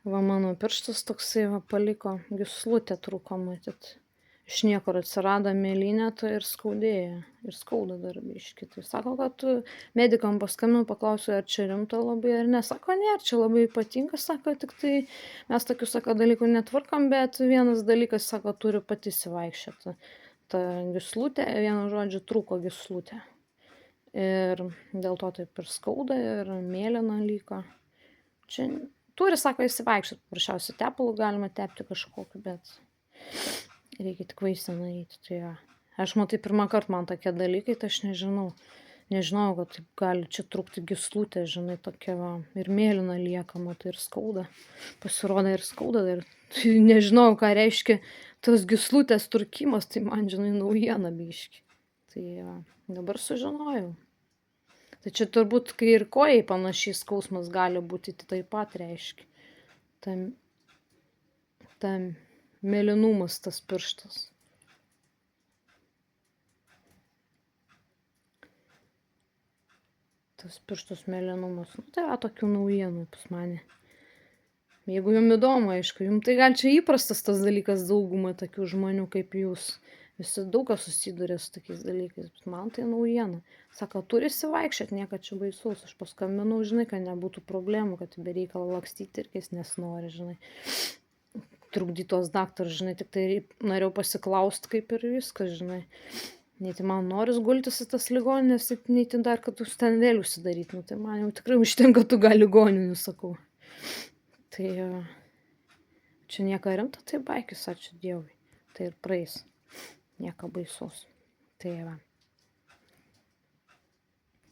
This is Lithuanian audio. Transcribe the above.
Va mano pirštas toksai va paliko gyslutę trūko matyt. Iš niekur atsirado mėlynė tai ir skaudėjo. Ir skauda dar biškį. Tai sako, kad medikam paskambinau, paklausiau, ar čia rimta labai ar ne. Sako, nėr, čia labai ypatinga, sako, tik tai mes tokių, sako, dalykų netvarkom, bet vienas dalykas, sako, turi pati įsivaikščioti. Ta gyslutė, vienu žodžiu, trūko gyslutė. Ir dėl to taip ir skauda, ir mėlyna liko. Čia turi, sako, įsivaikščiot, paprasčiausiai tepalų galima tepti kažkokiu, bet reikia tik vaistinę eiti, tai jo. Aš matai pirmąkart man tokie dalykai, tai aš nežinau. Nežinojau, kad taip gali čia trūkti gyslutė, žinai, tokia va, ir mėlyna lieka, matai, ir skauda. Pasirodo ir skauda, ir nežinojau, ką reiškia tos gyslutės trūkimas, tai man, žinai, naujiena biškį. Tai va, dabar sužinojau. Tai čia turbūt, kai ir kojai panašiai skausmas gali būti, tai taip pat reiškia. Ta mėlynumas tas pirštas. Tas pirštos mėlynumas. Nu, tai yra tokių naujienų pas mane. Jeigu jums įdomu, aišku, jums tai gal čia įprastas tas dalykas daugumai tokių žmonių kaip jūs. Visi daug kas susiduria su tokiais dalykais, bet man tai naujiena. Sako, turi įsivaikščiot, nieko čia baisaus. Aš paskambinau, žinai, kad nebūtų problemų, kad be reikalo lakstyti ir kai jis nesinori, žinai. Trukdytos daktarus, žinai, tik tai norėjau pasiklausti, kaip ir viskas, žinai. Nei tai man noris gultis į tas ligoninės, nei tai dar, kad jūs ten vėl užsidaryt. Nu, tai man jau tikrai užtenka tų gal ligoninių, sakau. Tai čia nieko rimta, tai baikis, ačiū Dievui. Tai ir praeis. Nieko baisaus. Tai va.